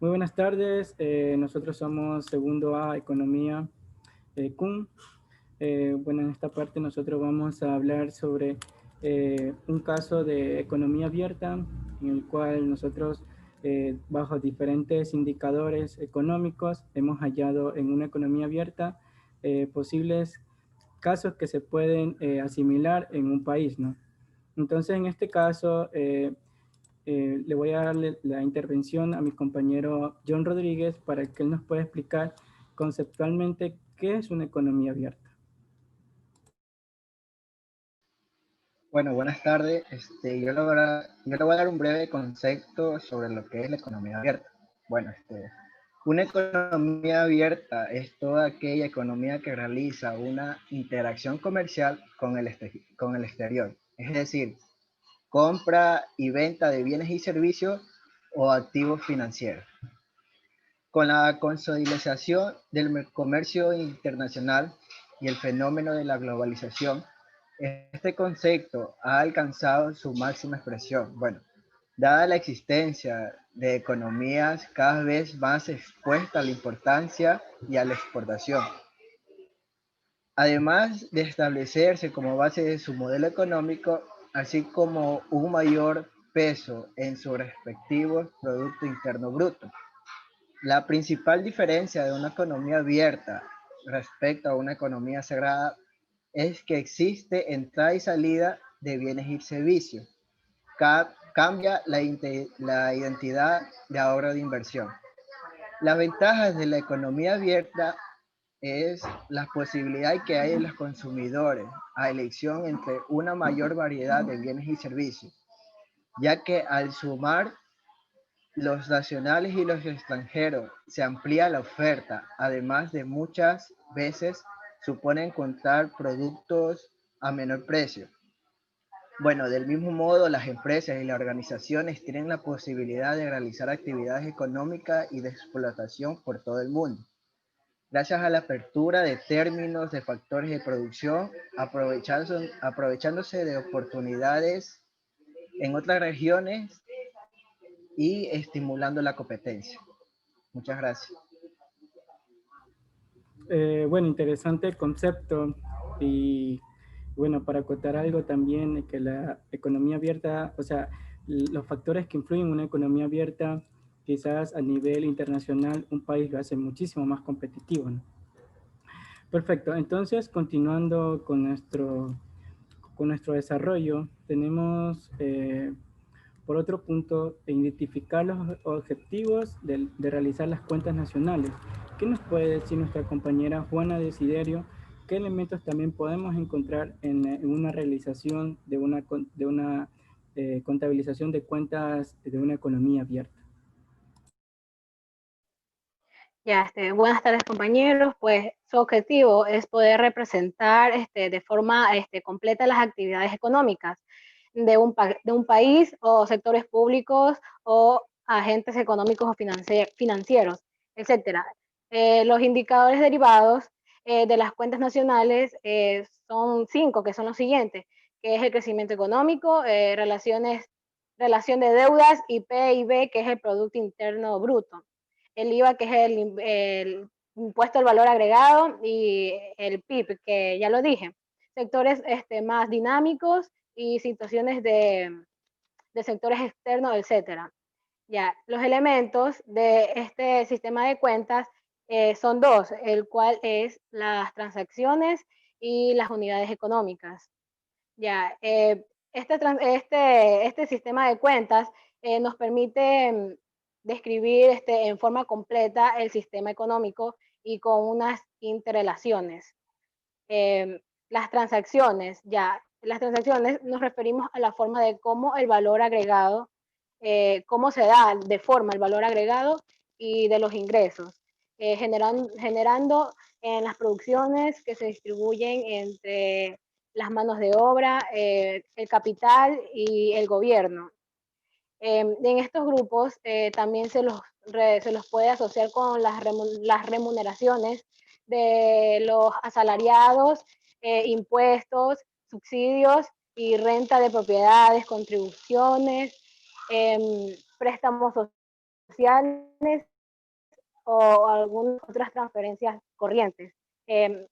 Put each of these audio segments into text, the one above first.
Muy buenas tardes, nosotros somos segundo A Economía CUN. Bueno, en esta parte nosotros vamos a hablar sobre un caso de economía abierta en el cual nosotros bajo diferentes indicadores económicos hemos hallado en una economía abierta posibles casos que se pueden asimilar en un país, ¿no? Entonces, en este caso, le voy a darle la intervención a mi compañero John Rodríguez para que él nos pueda explicar conceptualmente qué es una economía abierta. Bueno, buenas tardes. Yo le voy a dar un breve concepto sobre lo que es la economía abierta. Bueno, una economía abierta es toda aquella economía que realiza una interacción comercial con el exterior, es decir, compra y venta de bienes y servicios o activos financieros. Con la consolidación del comercio internacional y el fenómeno de la globalización, este concepto ha alcanzado su máxima expresión. Bueno, dada la existencia de economías cada vez más expuestas a la importancia y a la exportación, además de establecerse como base de su modelo económico, así como un mayor peso en su respectivo Producto Interno Bruto. La principal diferencia de una economía abierta respecto a una economía cerrada es que existe entrada y salida de bienes y servicios. Cambia la identidad de ahorro de inversión. Las ventajas de la economía abierta es la posibilidad que hay en los consumidores a elección entre una mayor variedad de bienes y servicios, ya que al sumar los nacionales y los extranjeros se amplía la oferta, además de muchas veces supone encontrar productos a menor precio. Bueno, del mismo modo, las empresas y las organizaciones tienen la posibilidad de realizar actividades económicas y de explotación por todo el mundo. Gracias a la apertura de términos de factores de producción, aprovechándose de oportunidades en otras regiones y estimulando la competencia. Muchas gracias. Bueno, interesante el concepto y bueno, para acotar algo también, que la economía abierta, o sea, los factores que influyen en una economía abierta, quizás a nivel internacional un país lo hace muchísimo más competitivo, ¿no? Perfecto, entonces continuando con nuestro desarrollo, tenemos por otro punto, identificar los objetivos de realizar las cuentas nacionales. ¿Qué nos puede decir nuestra compañera Juana Desiderio? ¿Qué elementos también podemos encontrar en una realización de una contabilización de cuentas de una economía abierta? Ya, buenas tardes compañeros, pues su objetivo es poder representar de forma completa las actividades económicas de un país o sectores públicos o agentes económicos o financieros, etcétera. Los indicadores derivados de las cuentas nacionales son 5, que son los siguientes, que es el crecimiento económico, relación de deudas y PIB, que es el Producto Interno Bruto, el IVA, que es el impuesto al valor agregado, y el PIB, que ya lo dije. Sectores más dinámicos y situaciones de sectores externos, etcétera. Ya, los elementos de este sistema de cuentas son dos, el cual es las transacciones y las unidades económicas. Ya, este sistema de cuentas nos permite describir en forma completa el sistema económico y con unas interrelaciones. Las transacciones, ya, las transacciones nos referimos a la forma de cómo el valor agregado, cómo se da de forma el valor agregado y de los ingresos, generando en las producciones que se distribuyen entre las manos de obra, el capital y el gobierno. En estos grupos también se los puede asociar con las remuneraciones de los asalariados, impuestos, subsidios y renta de propiedades, contribuciones, préstamos sociales o algunas otras transferencias corrientes. ¿Qué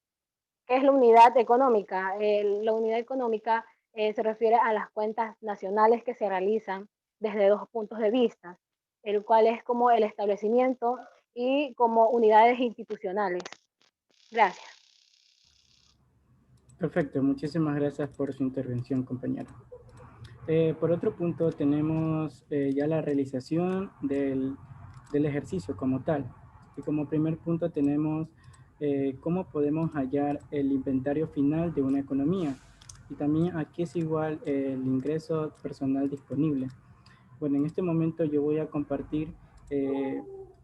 es la unidad económica? La unidad económica se refiere a las cuentas nacionales que se realizan desde dos puntos de vista, el cual es como el establecimiento y como unidades institucionales. Gracias. Perfecto, muchísimas gracias por su intervención, compañero. Por otro punto, tenemos ya la realización del ejercicio como tal. Y como primer punto tenemos cómo podemos hallar el inventario final de una economía. Y también aquí es igual el ingreso personal disponible. Bueno, en este momento yo voy a compartir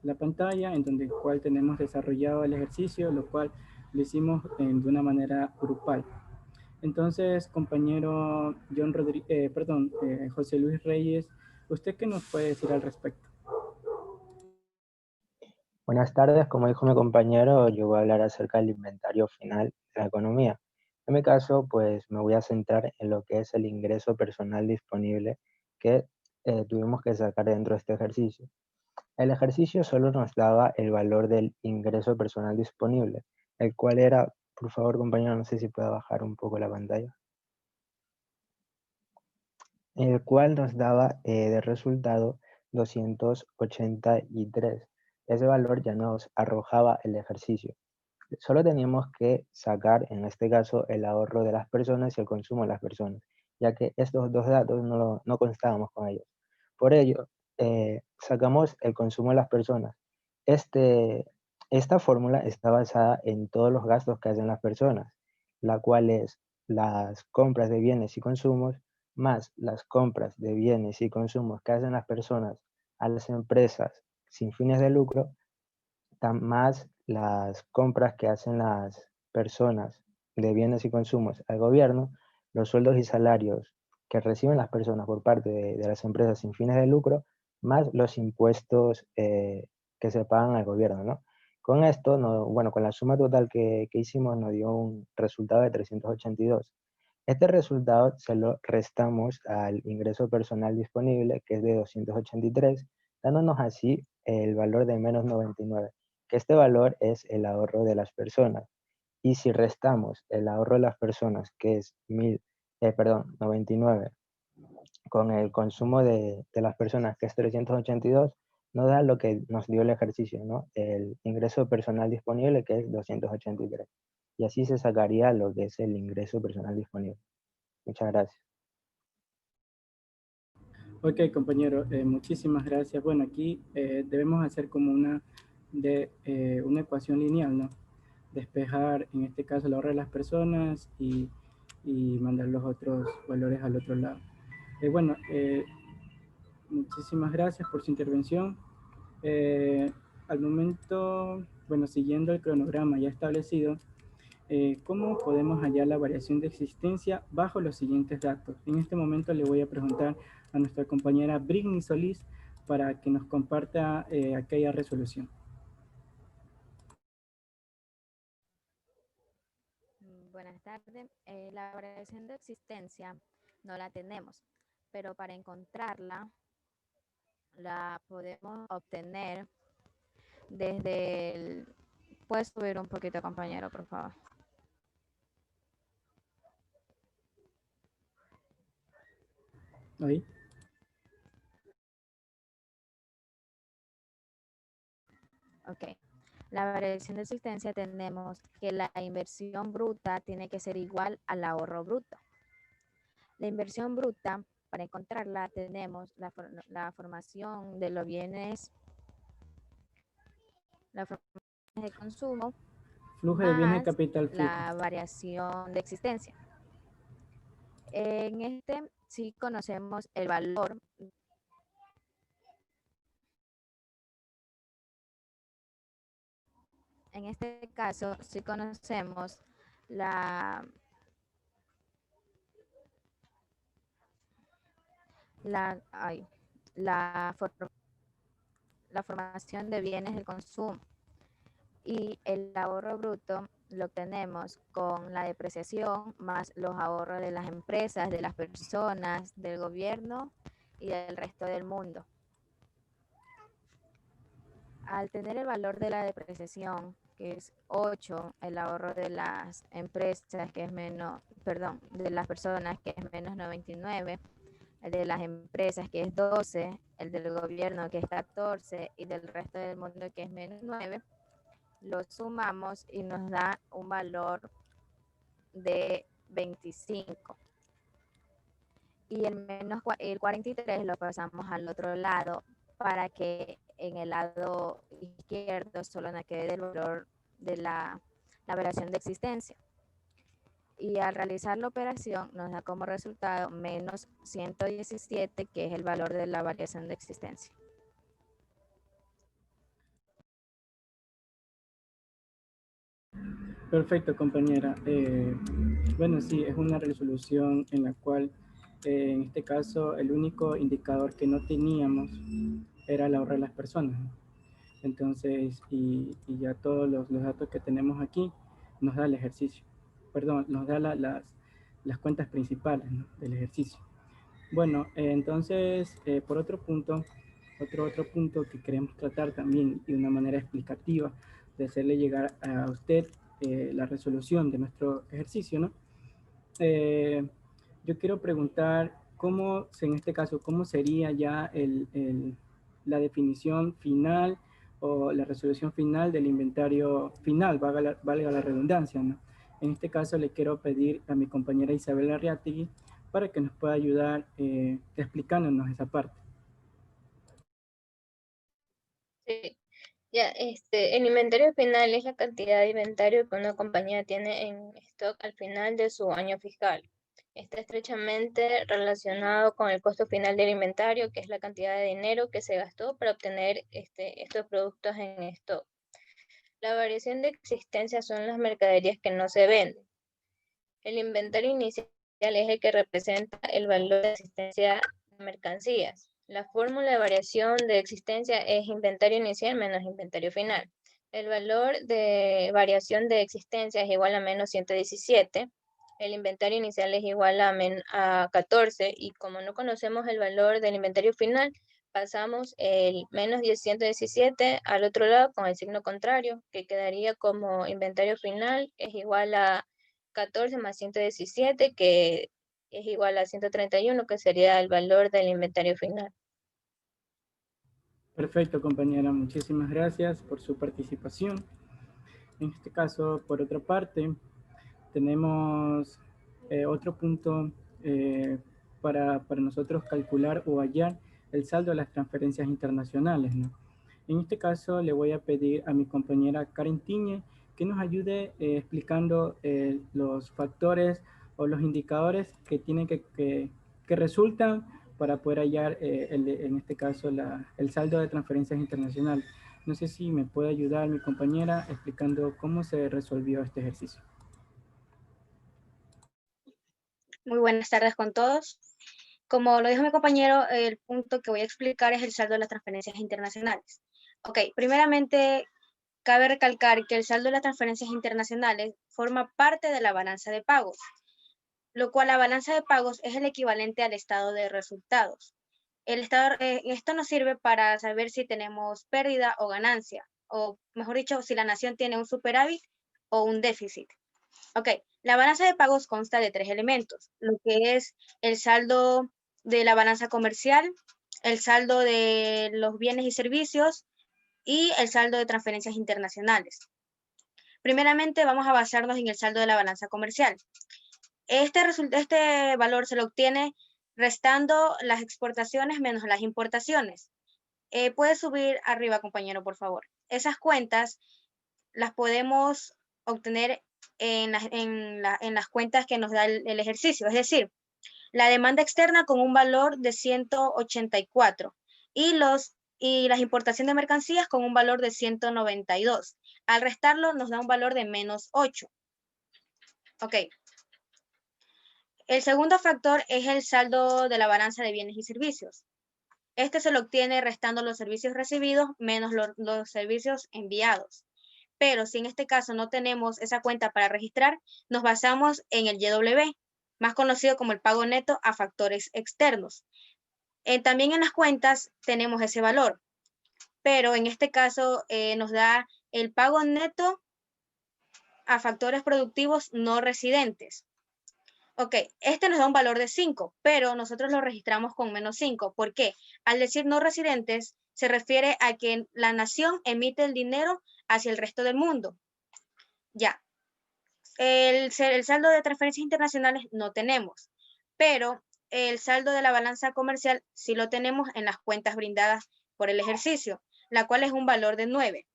la pantalla en donde cual tenemos desarrollado el ejercicio, lo cual lo hicimos de una manera grupal. Entonces, compañero José Luis Reyes, ¿usted qué nos puede decir al respecto? Buenas tardes, como dijo mi compañero, yo voy a hablar acerca del inventario final de la economía. En mi caso, pues me voy a centrar en lo que es el ingreso personal disponible que tuvimos que sacar dentro de este ejercicio. El ejercicio solo nos daba el valor del ingreso personal disponible, el cual era, por favor compañero, no sé si puede bajar un poco la pantalla, el cual nos daba de resultado 283. Ese valor ya nos arrojaba el ejercicio. Solo teníamos que sacar, en este caso, el ahorro de las personas y el consumo de las personas, ya que estos dos datos no constábamos con ellos. Por ello, sacamos el consumo de las personas. Esta fórmula está basada en todos los gastos que hacen las personas, la cual es las compras de bienes y consumos, más las compras de bienes y consumos que hacen las personas a las empresas sin fines de lucro, más las compras que hacen las personas de bienes y consumos al gobierno, los sueldos y salarios que reciben las personas por parte de las empresas sin fines de lucro, más los impuestos que se pagan al gobierno, ¿no? Con esto, bueno, con la suma total que hicimos nos dio un resultado de 382. Este resultado se lo restamos al ingreso personal disponible, que es de 283, dándonos así el valor de menos 99, que este valor es el ahorro de las personas. Y si restamos el ahorro de las personas, que es 99, con el consumo de las personas, que es 382, nos da lo que nos dio el ejercicio, ¿no? El ingreso personal disponible, que es 283. Y así se sacaría lo que es el ingreso personal disponible. Muchas gracias. Ok, compañero, muchísimas gracias. Bueno, aquí debemos hacer como una ecuación lineal, ¿no? Despejar, en este caso, el ahorro de las personas y mandar los otros valores al otro lado. Bueno, muchísimas gracias por su intervención. Al momento, bueno, siguiendo el cronograma ya establecido, ¿cómo podemos hallar la variación de existencia bajo los siguientes datos? En este momento le voy a preguntar a nuestra compañera Britney Solís para que nos comparta aquella resolución. Buenas tardes. La variación de existencia no la tenemos, pero para encontrarla la podemos obtener desde el... ¿Puedes subir un poquito, compañero, por favor? ¿Ahí? Ok. La variación de existencia tenemos que la inversión bruta tiene que ser igual al ahorro bruto. La inversión bruta, para encontrarla, tenemos la formación de los bienes, la formación de consumo, Flujo de bienes de más capital fijo. la variación de existencia. En este sí conocemos el valor. En este caso sí conocemos la la, ay, la, la formación de bienes de consumo y el ahorro bruto lo obtenemos con la depreciación más los ahorros de las empresas, de las personas, del gobierno y del resto del mundo. al tener el valor de la depreciación, que es 8, el ahorro de las empresas, que es menos, perdón, de las personas, que es menos 99, el de las empresas, que es 12, el del gobierno, que es 14, y del resto del mundo, que es menos 9, lo sumamos y nos da un valor de 25. Y el 43 lo pasamos al otro lado para que en el lado izquierdo solo nos quede el valor de la variación de existencia. Y al realizar la operación nos da como resultado menos 117, que es el valor de la variación de existencia. Perfecto, compañera. Bueno, sí, es una resolución en la cual, en este caso, el único indicador que no teníamos era el ahorro de las personas, ¿no? Entonces, y ya todos los datos que tenemos aquí nos da el ejercicio. Perdón, nos da las cuentas principales, ¿no?, del ejercicio. Bueno, entonces, por otro punto, otro punto que queremos tratar también y de una manera explicativa de hacerle llegar a usted la resolución de nuestro ejercicio, ¿no? Yo quiero preguntar cómo, en este caso, cómo sería ya la definición final o la resolución final del inventario final, valga la redundancia, ¿no? En este caso le quiero pedir a mi compañera Isabel Arriategui para que nos pueda ayudar explicándonos esa parte. Sí, ya, el inventario final es la cantidad de inventario que una compañía tiene en stock al final de su año fiscal. Está estrechamente relacionado con el costo final del inventario, que es la cantidad de dinero que se gastó para obtener estos productos en stock. La variación de existencia son las mercaderías que no se venden. El inventario inicial es el que representa el valor de existencia de mercancías. La fórmula de variación de existencia es inventario inicial menos inventario final. El valor de variación de existencia es igual a menos 117. El inventario inicial es igual a 14 y como no conocemos el valor del inventario final, pasamos el menos 117 al otro lado con el signo contrario, que quedaría como inventario final es igual a 14 más 117, que es igual a 131, que sería el valor del inventario final. Perfecto, compañera. Muchísimas gracias por su participación. En este caso, por otra parte, tenemos otro punto para nosotros calcular o hallar el saldo de las transferencias internacionales, ¿no? En este caso, le voy a pedir a mi compañera Karen Tiñe que nos ayude explicando los factores o los indicadores que tienen que resultan para poder hallar, en este caso, el saldo de transferencias internacionales. No sé si me puede ayudar mi compañera explicando cómo se resolvió este ejercicio. Muy buenas tardes con todos. Como lo dijo mi compañero, el punto que voy a explicar es el saldo de las transferencias internacionales. Ok, primeramente, cabe recalcar que el saldo de las transferencias internacionales forma parte de la balanza de pagos, lo cual la balanza de pagos es el equivalente al estado de resultados. Esto nos sirve para saber si tenemos pérdida o ganancia, o mejor dicho, si la nación tiene un superávit o un déficit. Ok, la balanza de pagos consta de 3 elementos, lo que es el saldo de la balanza comercial, el saldo de los bienes y servicios y el saldo de transferencias internacionales. Primeramente vamos a basarnos en el saldo de la balanza comercial. Este valor se lo obtiene restando las exportaciones menos las importaciones. Puede subir arriba, compañero, por favor. Esas cuentas las podemos obtener en las cuentas que nos da el ejercicio, es decir, la demanda externa con un valor de 184 y las importaciones de mercancías con un valor de 192. Al restarlo nos da un valor de menos 8. Ok. El segundo factor es el saldo de la balanza de bienes y servicios. Este se lo obtiene restando los servicios recibidos menos los servicios enviados. Pero si en este caso no tenemos esa cuenta para registrar, nos basamos en el YW, más conocido como el pago neto a factores externos. También en las cuentas tenemos ese valor. pero en este caso nos da el pago neto a factores productivos no residentes. Ok, este nos da un valor de 5, pero nosotros lo registramos con -5. ¿Por qué? Al decir no residentes, se refiere a que la nación emite el dinero hacia el resto del mundo. Ya. El saldo de transferencias internacionales no tenemos, pero el saldo de la balanza comercial sí lo tenemos en las cuentas brindadas por el ejercicio, la cual es un valor de 9.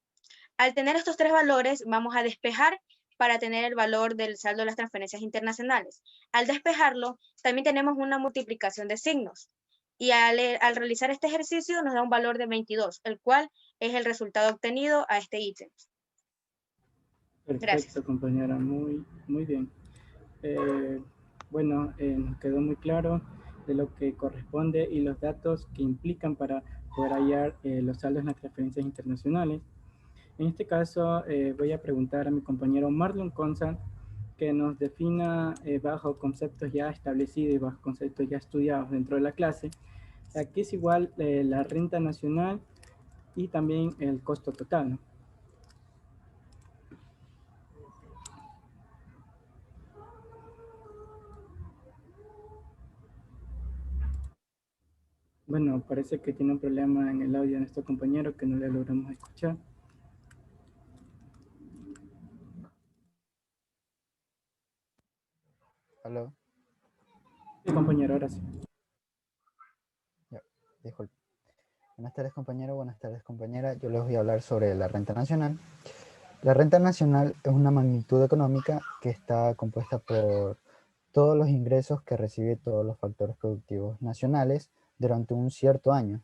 Al tener estos tres valores, vamos a despejar para tener el valor del saldo de las transferencias internacionales. Al despejarlo, también tenemos una multiplicación de signos. Y al realizar este ejercicio nos da un valor de 22, el cual es el resultado obtenido a este ítem. Perfecto, Gracias. compañera, muy bien. Bueno, nos quedó muy claro de lo que corresponde y los datos que implican para poder hallar los saldos en las transferencias internacionales. En este caso, voy a preguntar a mi compañero Marlon Conza que nos defina bajo conceptos ya establecidos y bajo conceptos ya estudiados dentro de la clase, aquí es igual la renta nacional y también el costo total, ¿no? Bueno, parece que tiene un problema en el audio de nuestro compañero que no le logramos escuchar. Aló. Sí, compañero, ahora sí. Ya, disculpe. Buenas tardes, compañero. Buenas tardes, compañera. Yo les voy a hablar sobre la renta nacional. La renta nacional es una magnitud económica que está compuesta por todos los ingresos que recibe todos los factores productivos nacionales durante un cierto año,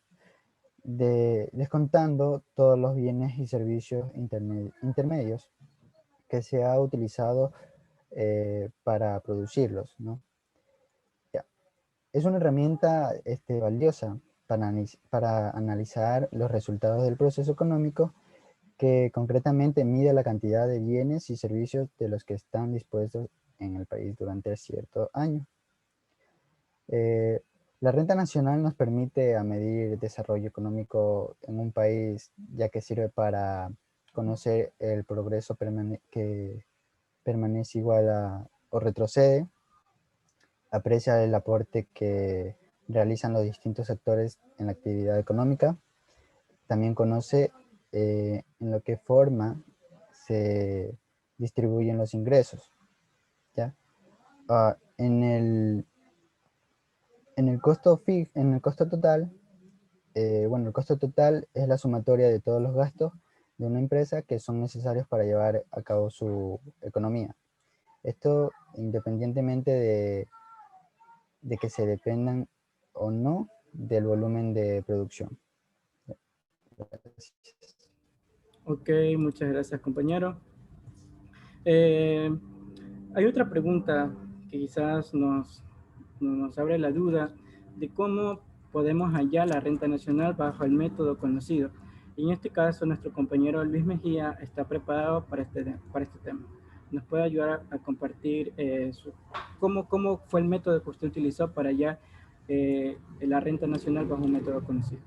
descontando todos los bienes y servicios intermedios que se ha utilizado para producirlos, ¿no? Ya. Es una herramienta valiosa para analizar los resultados del proceso económico que concretamente mide la cantidad de bienes y servicios de los que están dispuestos en el país durante cierto año. La renta nacional nos permite medir desarrollo económico en un país, ya que sirve para conocer el progreso que permanece igual o retrocede, aprecia el aporte que realizan los distintos sectores en la actividad económica, también conoce en lo que forma se distribuyen los ingresos, ¿ya? En el costo total, bueno, el costo total es la sumatoria de todos los gastos de una empresa que son necesarios para llevar a cabo su economía. Esto independientemente de que se dependan o no del volumen de producción. Gracias. Ok, muchas gracias, compañero. Hay otra pregunta que quizás nos abre la duda de cómo podemos hallar la renta nacional bajo el método conocido. Y en este caso, nuestro compañero Luis Mejía está preparado para este tema. ¿Nos puede ayudar a compartir cómo fue el método que usted utilizó para hallar la renta nacional bajo un método conocido?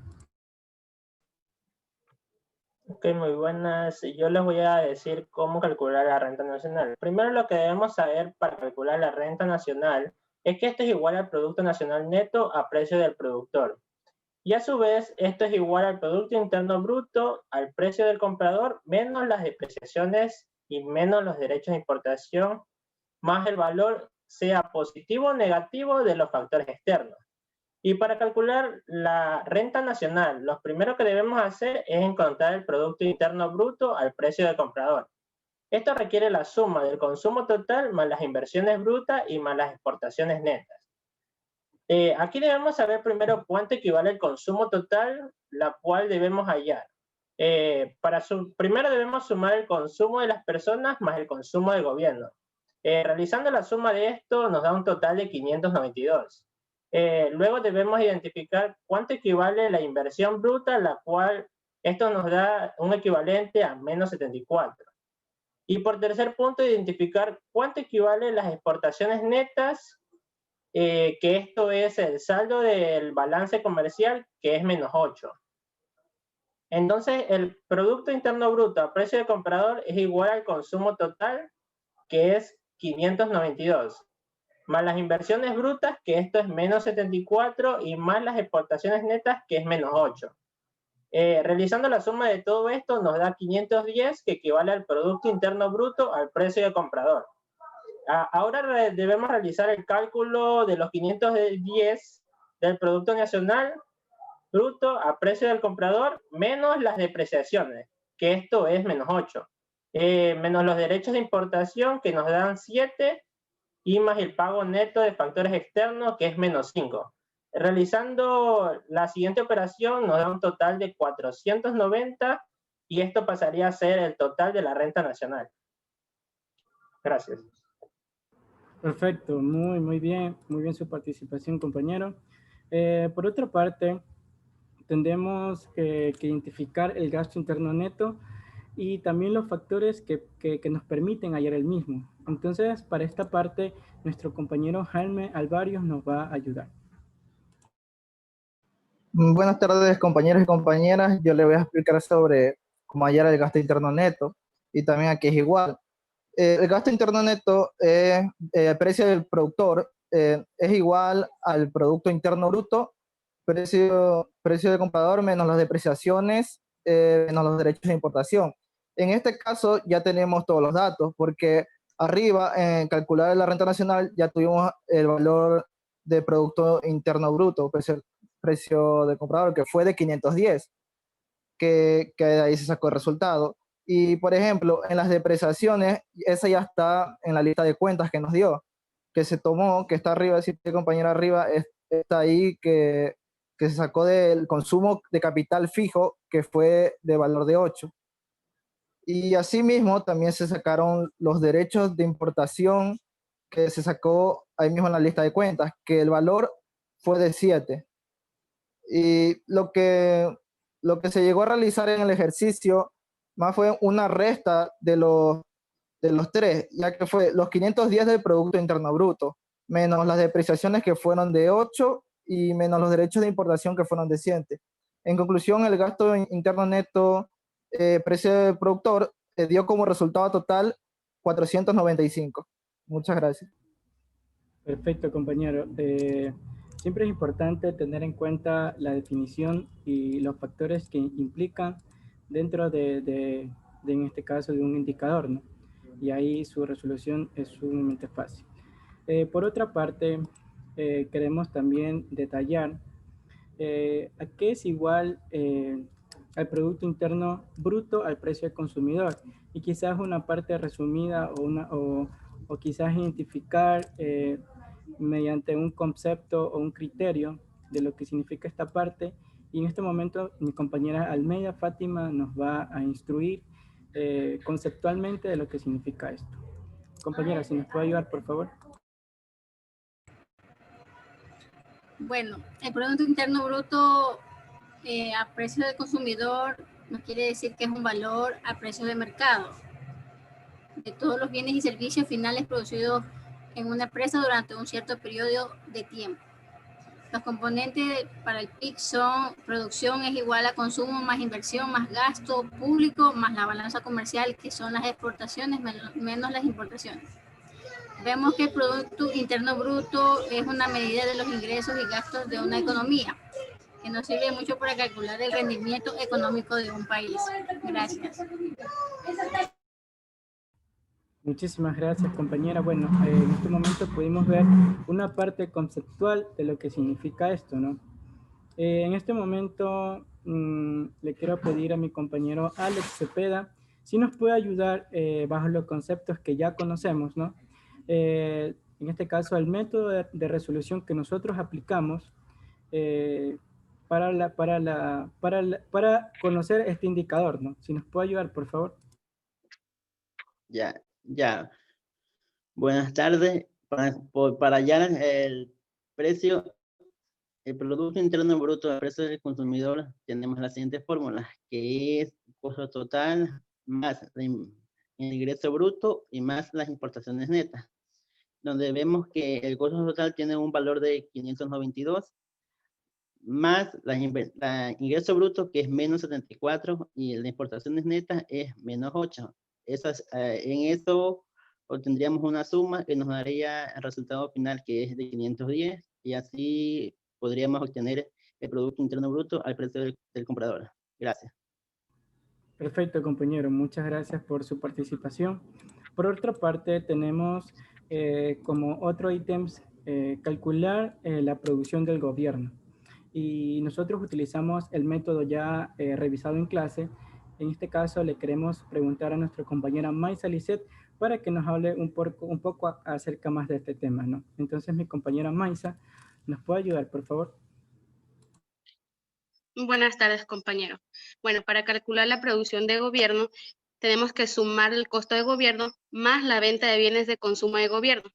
Ok, muy buenas. Yo les voy a decir cómo calcular la renta nacional. Primero, lo que debemos saber para calcular la renta nacional es que esto es igual al Producto Nacional Neto a precio del productor. Y a su vez, esto es igual al Producto Interno Bruto, al precio del comprador, menos las depreciaciones y menos los derechos de importación, más el valor sea positivo o negativo de los factores externos. Y para calcular la renta nacional, lo primero que debemos hacer es encontrar el Producto Interno Bruto al precio del comprador. Esto requiere la suma del consumo total más las inversiones brutas y más las exportaciones netas. Aquí debemos saber primero cuánto equivale el consumo total, la cual debemos hallar. Primero debemos sumar el consumo de las personas más el consumo del gobierno. Realizando la suma de esto nos da un total de 592. Luego debemos identificar cuánto equivale la inversión bruta, la cual esto nos da un equivalente a menos 74. Y por tercer punto, identificar cuánto equivale las exportaciones netas, que esto es el saldo del balance comercial, que es menos 8. Entonces, el Producto Interno Bruto a precio de comprador es igual al consumo total, que es 592, más las inversiones brutas, que esto es menos 74, y más las exportaciones netas, que es menos 8. Realizando la suma de todo esto nos da 510, que equivale al Producto Interno Bruto al precio de comprador. Ahora debemos realizar el cálculo de los 510 del Producto Nacional Bruto a precio del comprador menos las depreciaciones, que esto es menos 8, menos los derechos de importación, que nos dan 7, y más el pago neto de factores externos, que es menos 5. Realizando la siguiente operación nos da un total de 490, y esto pasaría a ser el total de la renta nacional. Gracias. Perfecto, muy bien su participación, compañero. Por otra parte, tendremos que identificar el gasto interno neto y también los factores que nos permiten hallar el mismo. Entonces, para esta parte, nuestro compañero Jaime Alvarios nos va a ayudar. Buenas tardes, compañeros y compañeras. Yo les voy a explicar sobre cómo hallar el gasto interno neto y también aquí es igual. El gasto interno neto, el precio del productor, es igual al Producto Interno Bruto, precio de comprador menos las depreciaciones, menos los derechos de importación. En este caso ya tenemos todos los datos, porque arriba en calcular la renta nacional ya tuvimos el valor de Producto Interno Bruto, precio de comprador, que fue de 510, que de ahí se sacó el resultado. Y, por ejemplo, en las depreciaciones, esa ya está en la lista de cuentas que nos dio, que se tomó, que está arriba, si el compañero arriba, está ahí, que se sacó del consumo de capital fijo, que fue de valor de 8. Y asimismo, también se sacaron los derechos de importación, que se sacó ahí mismo en la lista de cuentas, que el valor fue de 7. Y lo que se llegó a realizar en el ejercicio más fue una resta de los tres, ya que fue los 510 del Producto Interno Bruto, menos las depreciaciones que fueron de 8 y menos los derechos de importación que fueron de 7. En conclusión, el gasto interno neto precio del productor dio como resultado total 495. Muchas gracias. Perfecto, compañero. Siempre es importante tener en cuenta la definición y los factores que implican dentro de en este caso, de un indicador, ¿no? Y ahí su resolución es sumamente fácil. Por otra parte, queremos también detallar a qué es igual al Producto Interno Bruto al precio del consumidor. Y quizás una parte resumida o quizás identificar mediante un concepto o un criterio de lo que significa esta parte. Y en este momento mi compañera Almeida Fátima nos va a instruir conceptualmente de lo que significa esto. Compañera, si nos puede ayudar, por favor. Bueno, el Producto Interno Bruto a precio del consumidor no quiere decir que es un valor a precio de mercado de todos los bienes y servicios finales producidos en una empresa durante un cierto periodo de tiempo. Los componentes para el PIB son: producción es igual a consumo más inversión más gasto público más la balanza comercial, que son las exportaciones menos las importaciones. Vemos que el Producto Interno Bruto es una medida de los ingresos y gastos de una economía, que nos sirve mucho para calcular el rendimiento económico de un país. Gracias. Muchísimas gracias, compañera. Bueno, en este momento pudimos ver una parte conceptual de lo que significa esto, ¿no? En este momento le quiero pedir a mi compañero Alex Cepeda si nos puede ayudar bajo los conceptos que ya conocemos, ¿no? En este caso, el método de resolución que nosotros aplicamos para conocer este indicador, ¿no? Si nos puede ayudar, por favor. Ya. Buenas tardes. Para hallar el precio, el Producto Interno Bruto al precio del consumidor, tenemos la siguiente fórmula, que es costo total más el ingreso bruto y más las importaciones netas, donde vemos que el costo total tiene un valor de 592, más la ingreso bruto, que es menos 74, y el de importaciones netas es menos 8. En esto obtendríamos una suma que nos daría el resultado final, que es de 510, y así podríamos obtener el Producto Interno Bruto al precio del comprador. Gracias. Perfecto, compañero. Muchas gracias por su participación. Por otra parte, tenemos como otro ítems calcular la producción del gobierno. Y nosotros utilizamos el método ya revisado en clase. En este caso, le queremos preguntar a nuestra compañera Maisa Lisset para que nos hable un poco acerca más de este tema, ¿no? Entonces, mi compañera Maisa, ¿nos puede ayudar, por favor? Buenas tardes, compañero. Bueno, para calcular la producción de gobierno, tenemos que sumar el costo de gobierno más la venta de bienes de consumo de gobierno.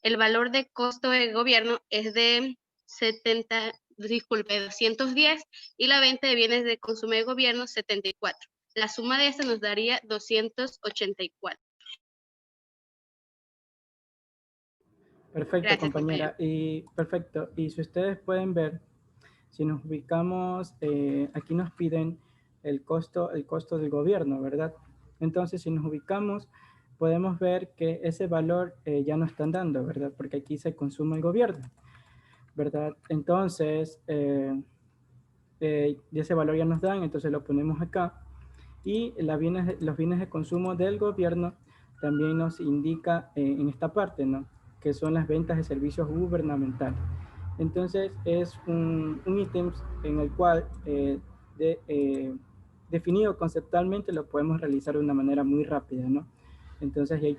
El valor de costo de gobierno es de 210 y la venta de bienes de consumo de gobierno 74. La suma de esta nos daría 284. Perfecto, Gracias, compañera. compañero. Perfecto. Y si ustedes pueden ver, si nos ubicamos, aquí nos piden el costo del gobierno, ¿verdad? Entonces, si nos ubicamos, podemos ver que ese valor ya nos están dando, ¿verdad? Porque aquí se consume el gobierno, ¿verdad? Entonces, ese valor ya nos dan, entonces lo ponemos acá. Y los bienes de consumo del gobierno también nos indica en esta parte, ¿no? Que son las ventas de servicios gubernamentales. Entonces es un ítem en el cual definido conceptualmente lo podemos realizar de una manera muy rápida, ¿no? Entonces ahí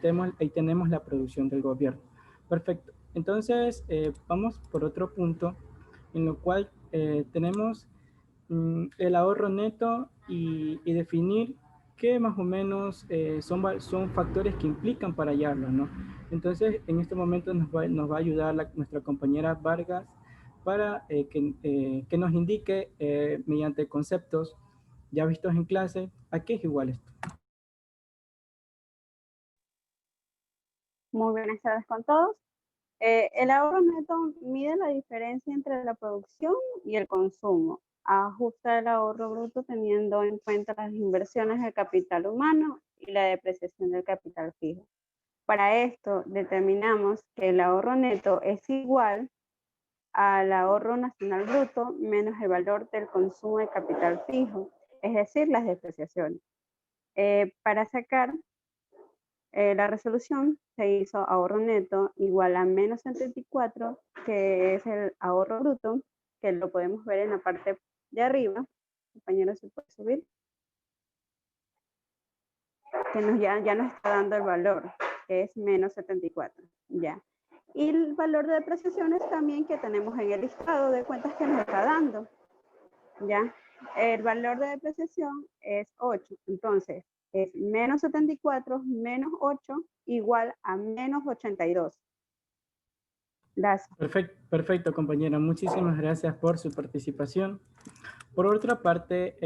tenemos la producción del gobierno. Perfecto. Entonces vamos por otro punto en lo cual tenemos el ahorro neto y definir qué más o menos son factores que implican para hallarlo, ¿no? Entonces, en este momento nos va a ayudar nuestra compañera Vargas para que nos indique mediante conceptos ya vistos en clase a qué es igual esto. Muy buenas tardes con todos. El ahorro neto mide la diferencia entre la producción y el consumo. Ajusta el ahorro bruto teniendo en cuenta las inversiones del capital humano y la depreciación del capital fijo. Para esto determinamos que el ahorro neto es igual al ahorro nacional bruto menos el valor del consumo de capital fijo, es decir, las depreciaciones. Para sacar la resolución se hizo ahorro neto igual a menos 74, que es el ahorro bruto, que lo podemos ver en la parte de arriba. Compañero, ¿se puede subir? Que ya nos está dando el valor, que es menos 74, ya. Y el valor de depreciaciones también que tenemos en el listado de cuentas que nos está dando, ya. El valor de depreciación es 8, entonces es menos 74 menos 8 igual a menos 82. Gracias. Perfecto, compañera. Muchísimas gracias por su participación. Por otra parte,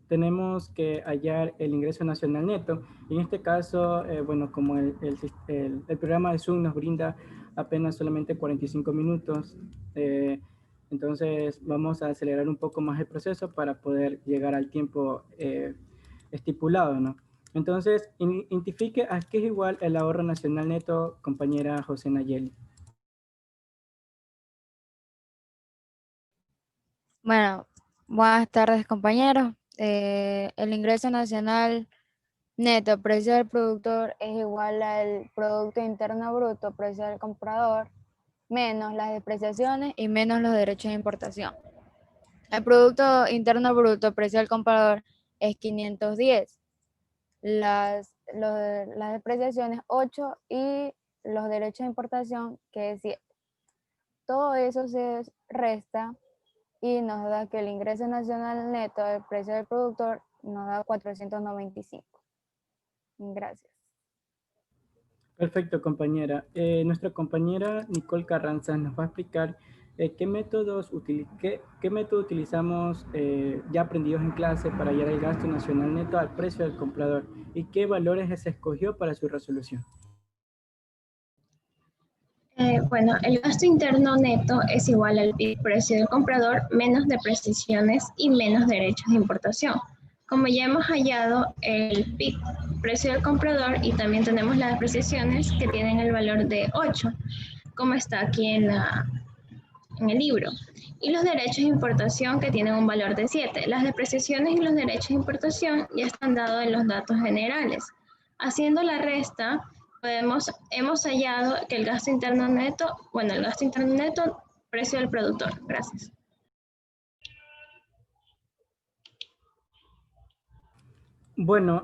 tenemos que hallar el ingreso nacional neto. En este caso, bueno, como el programa de Zoom nos brinda apenas solamente 45 minutos, entonces vamos a acelerar un poco más el proceso para poder llegar al tiempo estipulado, ¿no? Entonces, identifique a qué es igual el ahorro nacional neto, compañera José Nayeli. Bueno, buenas tardes, compañeros. El ingreso nacional neto, precio del productor, es igual al Producto Interno Bruto, precio del comprador, menos las depreciaciones y menos los derechos de importación. El Producto Interno Bruto, precio del comprador, es 510. Las depreciaciones 8 y los derechos de importación, que es 7. Todo eso se resta y nos da que el ingreso nacional neto del precio del productor nos da 495. Gracias. Perfecto, compañera. Nuestra compañera Nicole Carranza nos va a explicar qué método utilizamos ya aprendidos en clase para hallar el gasto nacional neto al precio del comprador y qué valores se escogió para su resolución. Bueno, el gasto interno neto es igual al PIB, precio del comprador, menos depreciaciones y menos derechos de importación. Como ya hemos hallado el PIB, precio del comprador, y también tenemos las depreciaciones que tienen el valor de 8, como está aquí en el libro, y los derechos de importación que tienen un valor de 7. Las depreciaciones y los derechos de importación ya están dados en los datos generales. Haciendo la resta, hemos hallado que el gasto interno neto, precio del productor. Gracias. Bueno,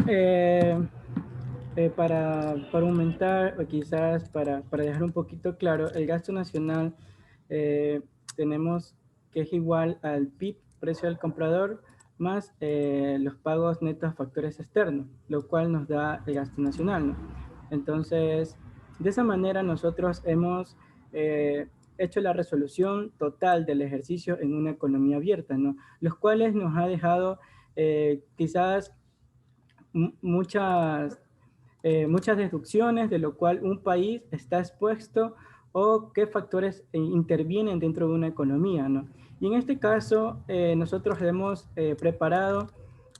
para aumentar o quizás para dejar un poquito claro, el gasto nacional tenemos que es igual al PIB, precio del comprador, más los pagos netos a factores externos, lo cual nos da el gasto nacional, ¿no? Entonces, de esa manera nosotros hemos hecho la resolución total del ejercicio en una economía abierta, ¿no? Los cuales nos ha dejado quizás muchas deducciones de lo cual un país está expuesto o qué factores intervienen dentro de una economía, ¿no? Y en este caso, nosotros hemos preparado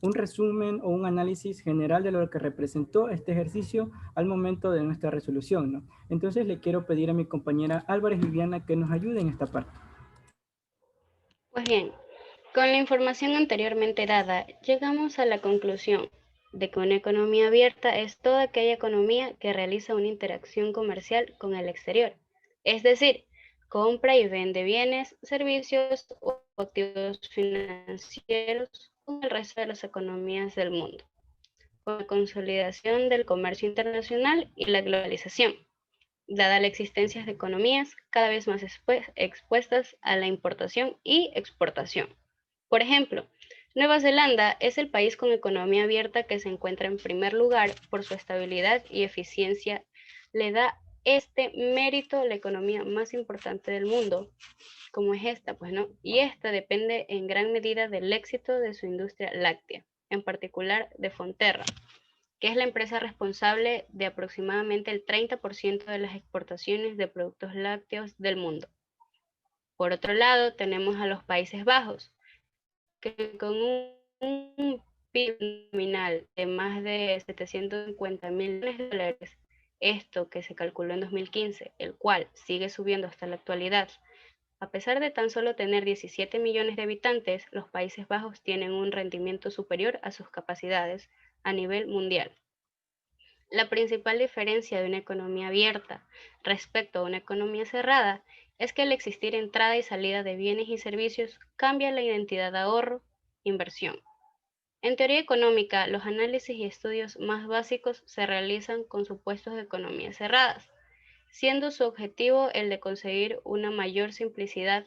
un resumen o un análisis general de lo que representó este ejercicio al momento de nuestra resolución, ¿no? Entonces le quiero pedir a mi compañera Álvarez Viviana que nos ayude en esta parte. Pues bien, con la información anteriormente dada, llegamos a la conclusión de que una economía abierta es toda aquella economía que realiza una interacción comercial con el exterior, es decir, compra y vende bienes, servicios o activos financieros con el resto de las economías del mundo, con la consolidación del comercio internacional y la globalización, dada la existencia de economías cada vez más expuestas a la importación y exportación. Por ejemplo, Nueva Zelanda es el país con economía abierta que se encuentra en primer lugar por su estabilidad y eficiencia. Le da este mérito la economía más importante del mundo, como es esta, pues no, y esta depende en gran medida del éxito de su industria láctea, en particular de Fonterra, que es la empresa responsable de aproximadamente el 30% de las exportaciones de productos lácteos del mundo. Por otro lado, tenemos a los Países Bajos, que con un PIB nominal de más de 750 millones de dólares, esto que se calculó en 2015, el cual sigue subiendo hasta la actualidad, a pesar de tan solo tener 17 millones de habitantes, los Países Bajos tienen un rendimiento superior a sus capacidades a nivel mundial. La principal diferencia de una economía abierta respecto a una economía cerrada es que al existir entrada y salida de bienes y servicios cambia la identidad de ahorro-inversión. En teoría económica, los análisis y estudios más básicos se realizan con supuestos de economías cerradas, siendo su objetivo el de conseguir una mayor simplicidad.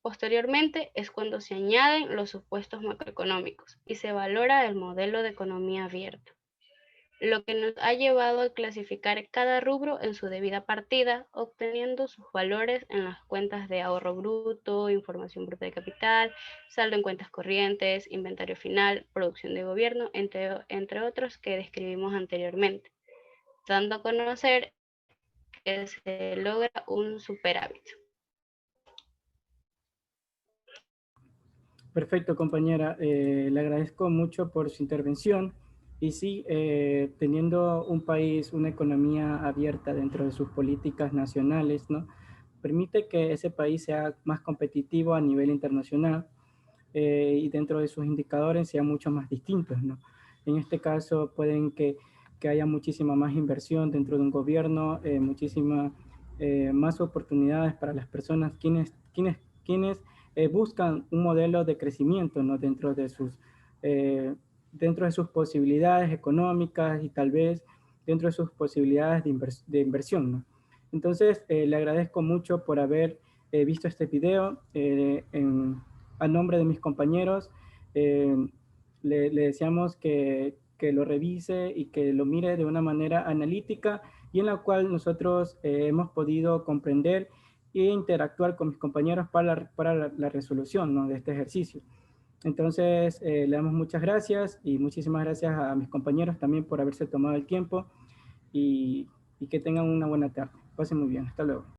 Posteriormente es cuando se añaden los supuestos macroeconómicos y se valora el modelo de economía abierta, lo que nos ha llevado a clasificar cada rubro en su debida partida, obteniendo sus valores en las cuentas de ahorro bruto, información bruta de capital, saldo en cuentas corrientes, inventario final, producción de gobierno, entre otros que describimos anteriormente, dando a conocer que se logra un superávit. Perfecto, compañera. Le agradezco mucho por su intervención. Y sí, teniendo un país, una economía abierta dentro de sus políticas nacionales, ¿no? Permite que ese país sea más competitivo a nivel internacional y dentro de sus indicadores sean mucho más distintos, ¿no? En este caso pueden que haya muchísima más inversión dentro de un gobierno, muchísimas más oportunidades para las personas quienes buscan un modelo de crecimiento, ¿no? Dentro de sus posibilidades económicas y tal vez dentro de sus posibilidades de inversión, ¿no? Entonces, le agradezco mucho por haber visto este video. A nombre de mis compañeros, le deseamos que lo revise y que lo mire de una manera analítica y en la cual nosotros hemos podido comprender e interactuar con mis compañeros para la resolución, ¿no? De este ejercicio. Entonces, le damos muchas gracias y muchísimas gracias a mis compañeros también por haberse tomado el tiempo y que tengan una buena tarde. Pasen muy bien. Hasta luego.